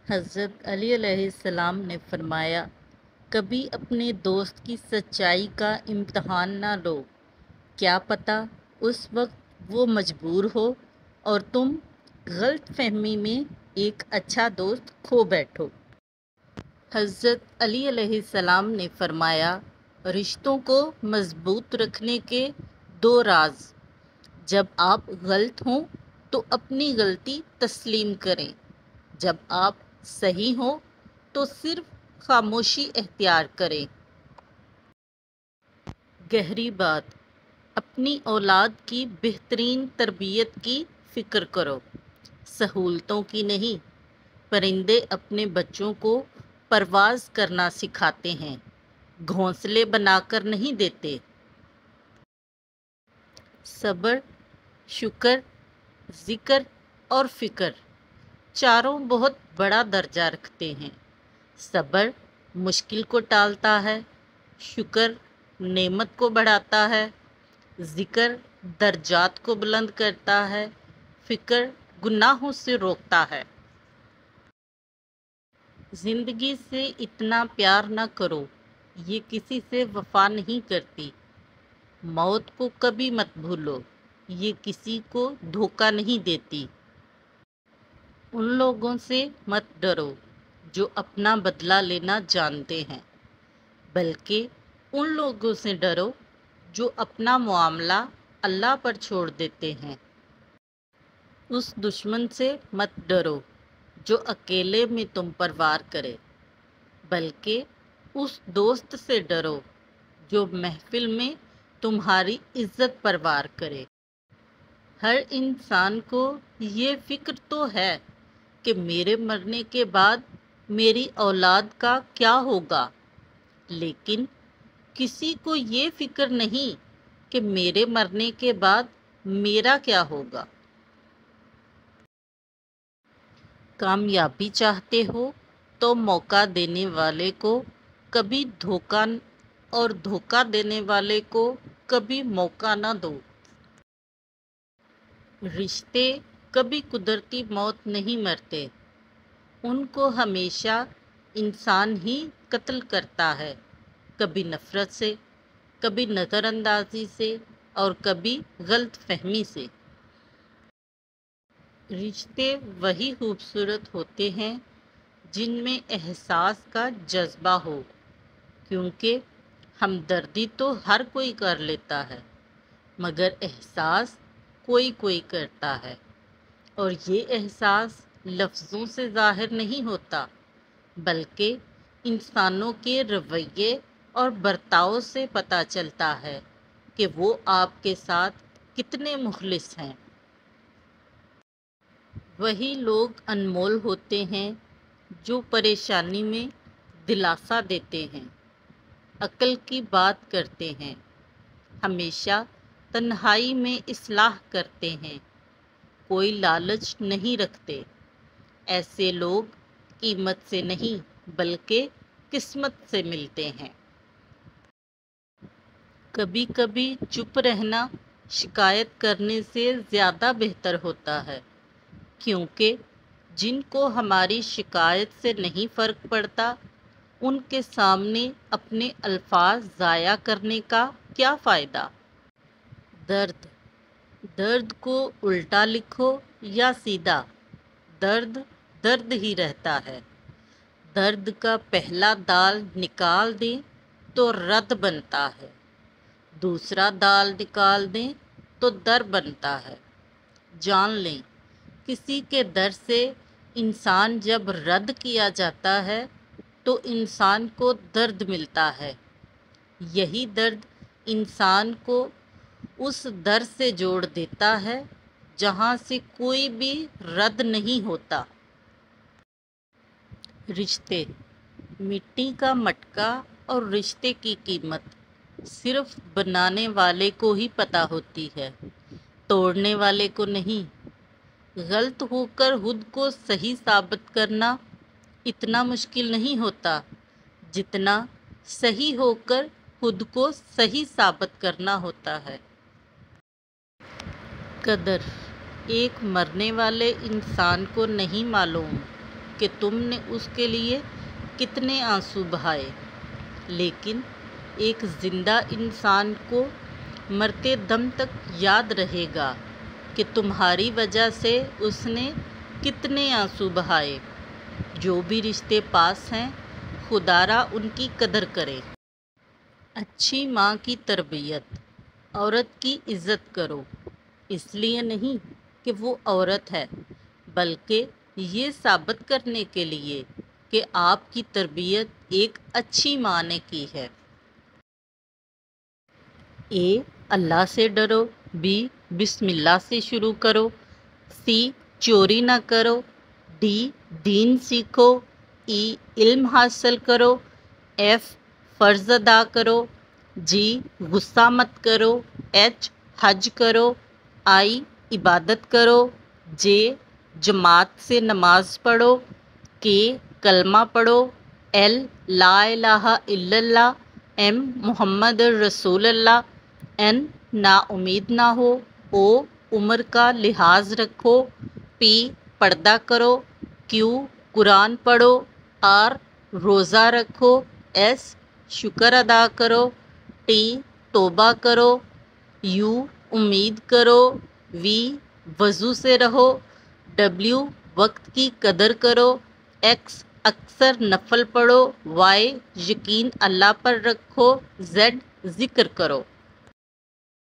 حضرت علی علیہ السلام نے فرمایا، کبھی اپنے دوست کی سچائی کا امتحان نہ لو، کیا پتہ اس وقت وہ مجبور ہو اور تم غلط فہمی میں ایک اچھا دوست کھو بیٹھو۔ حضرت علی علیہ السلام نے فرمایا، رشتوں کو مضبوط رکھنے کے 2 راز۔ جب آپ غلط ہوں تو اپنی غلطی تسلیم کریں، جب آپ صحیح ہوں تو صرف خاموشی اختیار کریں۔ گہری بات، اپنی اولاد کی بہترین تربیت کی فکر کرو، سہولتوں کی نہیں۔ پرندے اپنے بچوں کو پرواز کرنا سکھاتے ہیں، گھونسلے بنا کر نہیں دیتے۔ صبر، شکر، ذکر اور فکر چاروں بہت بڑا درجہ رکھتے ہیں۔ صبر مشکل کو ٹالتا ہے، شکر نعمت کو بڑھاتا ہے، ذکر درجات کو بلند کرتا ہے، فکر گناہوں سے روکتا ہے۔ زندگی سے اتنا پیار نہ کرو، یہ کسی سے وفا نہیں کرتی۔ موت کو کبھی مت بھولو، یہ کسی کو دھوکہ نہیں دیتی۔ ان لوگوں سے مت ڈرو جو اپنا بدلہ لینا جانتے ہیں، بلکہ ان لوگوں سے ڈرو جو اپنا معاملہ اللہ پر چھوڑ دیتے ہیں۔ اس دشمن سے مت ڈرو جو اکیلے میں تم پر وار کرے، بلکہ اس دوست سے ڈرو جو محفل میں تمہاری عزت پر وار کرے۔ ہر انسان کو یہ فکر تو ہے کہ میرے مرنے کے بعد میری اولاد کا کیا ہوگا، لیکن کسی کو یہ فکر نہیں کہ میرے مرنے کے بعد میرا کیا ہوگا۔ کامیابی چاہتے ہو تو موقع دینے والے کو کبھی دھوکہ اور دھوکہ دینے والے کو کبھی موقع نہ دو۔ رشتے کبھی قدرتی موت نہیں مرتے، ان کو ہمیشہ انسان ہی قتل کرتا ہے، کبھی نفرت سے، کبھی نظر اندازی سے اور کبھی غلط فہمی سے۔ رشتے وہی خوبصورت ہوتے ہیں جن میں احساس کا جذبہ ہو، کیونکہ ہمدردی تو ہر کوئی کر لیتا ہے، مگر احساس کوئی کوئی کرتا ہے، اور یہ احساس لفظوں سے ظاہر نہیں ہوتا، بلکہ انسانوں کے رویے اور برتاؤ سے پتہ چلتا ہے کہ وہ آپ کے ساتھ کتنے مخلص ہیں۔ وہی لوگ انمول ہوتے ہیں جو پریشانی میں دلاسا دیتے ہیں، عقل کی بات کرتے ہیں، ہمیشہ تنہائی میں اصلاح کرتے ہیں، کوئی لالچ نہیں رکھتے۔ ایسے لوگ قیمت سے نہیں بلکہ قسمت سے ملتے ہیں۔ کبھی کبھی چپ رہنا شکایت کرنے سے زیادہ بہتر ہوتا ہے، کیونکہ جن کو ہماری شکایت سے نہیں فرق پڑتا، ان کے سامنے اپنے الفاظ ضائع کرنے کا کیا فائدہ۔ درد، درد کو الٹا لکھو یا سیدھا، درد درد ہی رہتا ہے۔ درد کا پہلا دال نکال دیں تو رد بنتا ہے، دوسرا دال نکال دیں تو در بنتا ہے۔ جان لیں، کسی کے در سے انسان جب رد کیا جاتا ہے تو انسان کو درد ملتا ہے، یہی درد انسان کو اس در سے جوڑ دیتا ہے جہاں سے کوئی بھی رد نہیں ہوتا۔ رشتے، مٹی کا مٹکا اور رشتے کی قیمت صرف بنانے والے کو ہی پتہ ہوتی ہے، توڑنے والے کو نہیں۔ غلط ہو کر خود کو صحیح ثابت کرنا اتنا مشکل نہیں ہوتا جتنا صحیح ہو کر خود کو صحیح ثابت کرنا ہوتا ہے۔ قدر ایک مرنے والے انسان کو نہیں معلوم کہ تم نے اس کے لیے کتنے آنسو بہائے، لیکن ایک زندہ انسان کو مرتے دم تک یاد رہے گا کہ تمہاری وجہ سے اس نے کتنے آنسو بہائے۔ جو بھی رشتے پاس ہیں خدا را ان کی قدر کرے۔ اچھی ماں کی تربیت۔ عورت کی عزت کرو، اس لیے نہیں کہ وہ عورت ہے، بلکہ یہ ثابت کرنے کے لیے کہ آپ کی تربیت ایک اچھی ماں نے کی ہے۔ اے اللہ سے ڈرو، بی بسم اللہ سے شروع کرو، سی چوری نہ کرو، ڈی دین سیکھو، ای علم حاصل کرو، ایف فرض ادا کرو، جی غصہ مت کرو، ایچ حج کرو، آئی عبادت کرو، جے جماعت سے نماز پڑھو، کے کلمہ پڑھو، ایل لا الہ الا اللہ، ایم محمد رسول اللہ، این نا امید نہ ہو، او عمر کا لحاظ رکھو، پی پردہ کرو، کیو قرآن پڑھو، آر روزہ رکھو، ایس شکر ادا کرو، ٹی توبہ کرو، یو امید کرو، وی وضو سے رہو، ڈبلیو وقت کی قدر کرو، ایکس اکثر نفل پڑھو، وائی یقین اللہ پر رکھو، زیڈ ذکر کرو۔